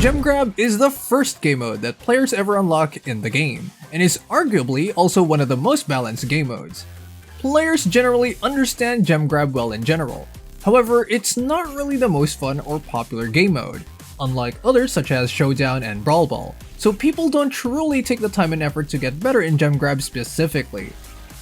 Gem Grab is the first game mode that players ever unlock in the game, and is arguably also one of the most balanced game modes. Players generally understand Gem Grab well in general. However, it's not really the most fun or popular game mode, unlike others such as Showdown and Brawl Ball, so people don't truly take the time and effort to get better in Gem Grab specifically.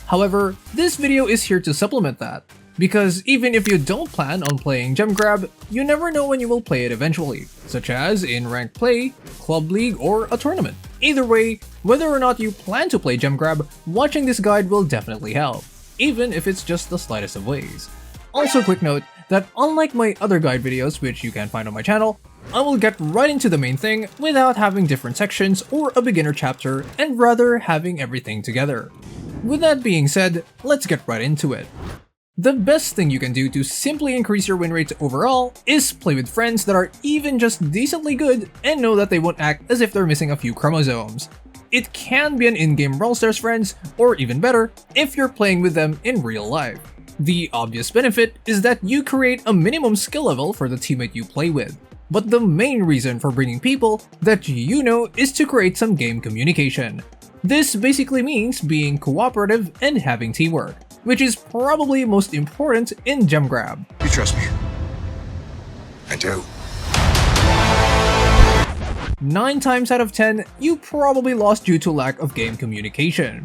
However, this video is here to supplement that, because even if you don't plan on playing Gem Grab, you never know when you will play it eventually, such as in ranked play, club league, or a tournament. Either way, whether or not you plan to play Gem Grab, watching this guide will definitely help, even if it's just the slightest of ways. Also, quick note that unlike my other guide videos which you can find on my channel, I will get right into the main thing without having different sections or a beginner chapter, and rather having everything together. With that being said, let's get right into it. The best thing you can do to simply increase your win rate overall is play with friends that are even just decently good and know that they won't act as if they're missing a few chromosomes. It can be an in-game Brawl Stars friends, or even better, if you're playing with them in real life. The obvious benefit is that you create a minimum skill level for the teammate you play with. But the main reason for bringing people that you know is to create some game communication. This basically means being cooperative and having teamwork, which is probably most important in Gem Grab. You trust me? I do. 9 times out of 10, you probably lost due to lack of game communication.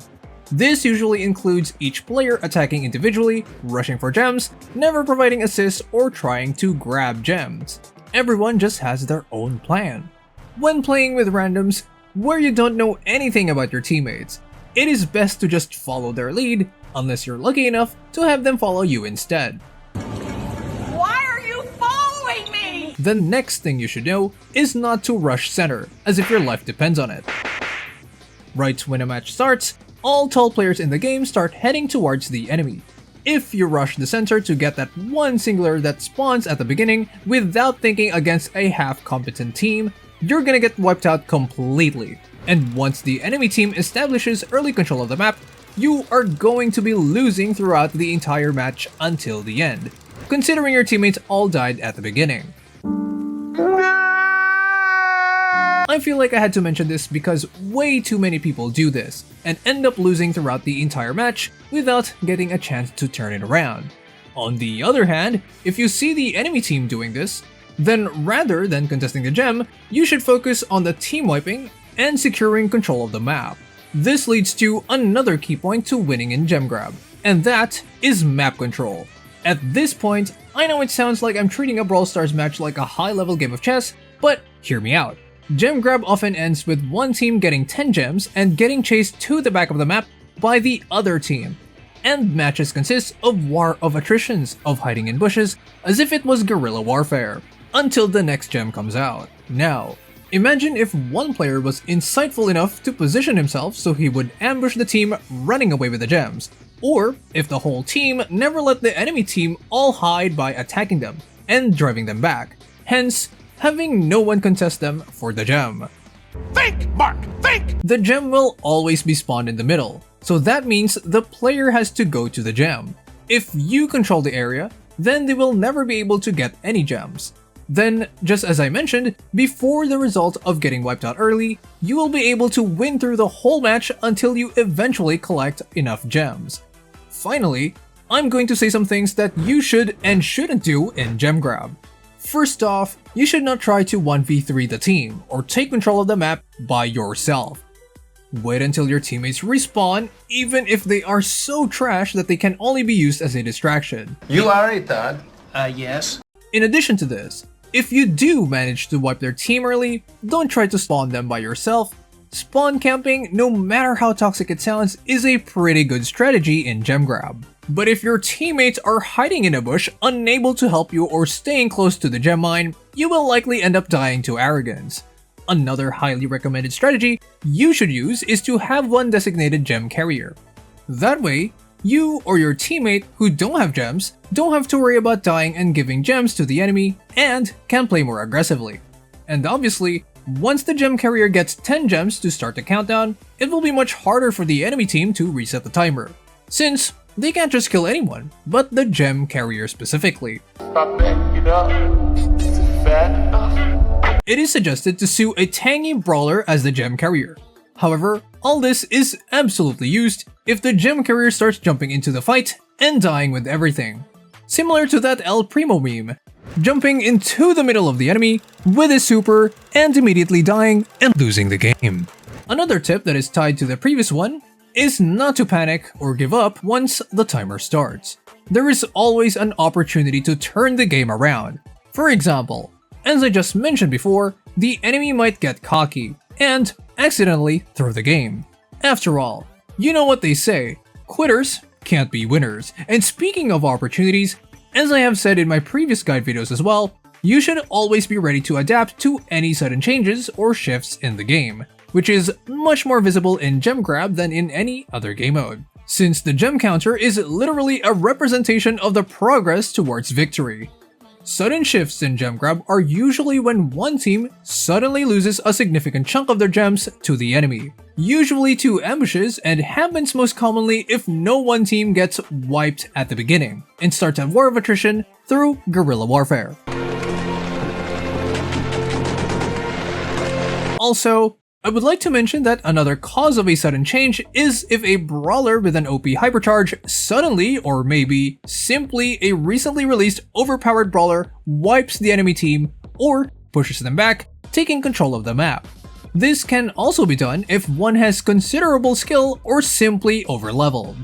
This usually includes each player attacking individually, rushing for gems, never providing assists, or trying to grab gems. Everyone just has their own plan. When playing with randoms, where you don't know anything about your teammates, it is best to just follow their lead, unless you're lucky enough to have them follow you instead. Why are you following me? The next thing you should know is not to rush center, as if your life depends on it. Right when a match starts, all tall players in the game start heading towards the enemy. If you rush the center to get that one singular that spawns at the beginning without thinking against a half-competent team, you're gonna get wiped out completely. And once the enemy team establishes early control of the map, you are going to be losing throughout the entire match until the end, considering your teammates all died at the beginning. I feel like I had to mention this because way too many people do this, and end up losing throughout the entire match without getting a chance to turn it around. On the other hand, if you see the enemy team doing this, then rather than contesting the gem, you should focus on the team wiping and securing control of the map. This leads to another key point to winning in Gem Grab, and that is map control. At this point, I know it sounds like I'm treating a Brawl Stars match like a high-level game of chess, but hear me out. Gem Grab often ends with one team getting 10 gems and getting chased to the back of the map by the other team. And matches consist of war of attritions, of hiding in bushes, as if it was guerrilla warfare, until the next gem comes out. Now, imagine if one player was insightful enough to position himself so he would ambush the team running away with the gems, or if the whole team never let the enemy team all hide by attacking them and driving them back, hence having no one contest them for the gem. Think, Mark, think! The gem will always be spawned in the middle, so that means the player has to go to the gem. If you control the area, then they will never be able to get any gems. Then, just as I mentioned, before the result of getting wiped out early, you will be able to win through the whole match until you eventually collect enough gems. Finally, I'm going to say some things that you should and shouldn't do in Gem Grab. First off, you should not try to 1v3 the team or take control of the map by yourself. Wait until your teammates respawn, even if they are so trash that they can only be used as a distraction. You are it, Dad. Yes. In addition to this, if you do manage to wipe their team early, don't try to spawn them by yourself. Spawn camping, no matter how toxic it sounds, is a pretty good strategy in Gem Grab. But if your teammates are hiding in a bush, unable to help you or staying close to the gem mine, you will likely end up dying to arrogance. Another highly recommended strategy you should use is to have one designated gem carrier. That way, you or your teammate who don't have gems don't have to worry about dying and giving gems to the enemy, and can play more aggressively. And obviously, once the gem carrier gets 10 gems to start the countdown, it will be much harder for the enemy team to reset the timer, since they can't just kill anyone, but the gem carrier specifically. it is suggested to sue a tangy brawler as the gem carrier. However, all this is absolutely used if the gem carrier starts jumping into the fight and dying with everything. Similar to that El Primo meme, jumping into the middle of the enemy with his super and immediately dying and losing the game. Another tip that is tied to the previous one is not to panic or give up once the timer starts. There is always an opportunity to turn the game around. For example, as I just mentioned before, the enemy might get cocky and accidentally throw the game. After all, you know what they say, quitters can't be winners. And speaking of opportunities, as I have said in my previous guide videos as well, you should always be ready to adapt to any sudden changes or shifts in the game, which is much more visible in gem grab than in any other game mode, since the gem counter is literally a representation of the progress towards victory. Sudden shifts in gem grab are usually when one team suddenly loses a significant chunk of their gems to the enemy, usually to ambushes, and happens most commonly if no one team gets wiped at the beginning and starts a war of attrition through guerrilla warfare. Also, I would like to mention that another cause of a sudden change is if a brawler with an OP hypercharge suddenly, or maybe simply a recently released overpowered brawler, wipes the enemy team or pushes them back, taking control of the map. This can also be done if one has considerable skill or simply overleveled.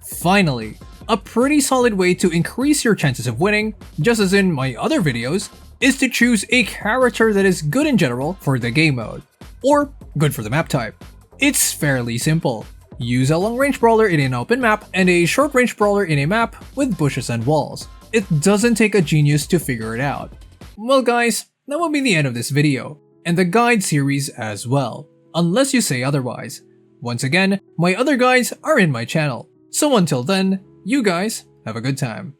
Finally, a pretty solid way to increase your chances of winning, just as in my other videos, is to choose a character that is good in general for the game mode, or good for the map type. It's fairly simple. Use a long-range brawler in an open map and a short-range brawler in a map with bushes and walls. It doesn't take a genius to figure it out. Well guys, that will be the end of this video, and the guide series as well, unless you say otherwise. Once again, my other guides are in my channel, so until then, you guys have a good time.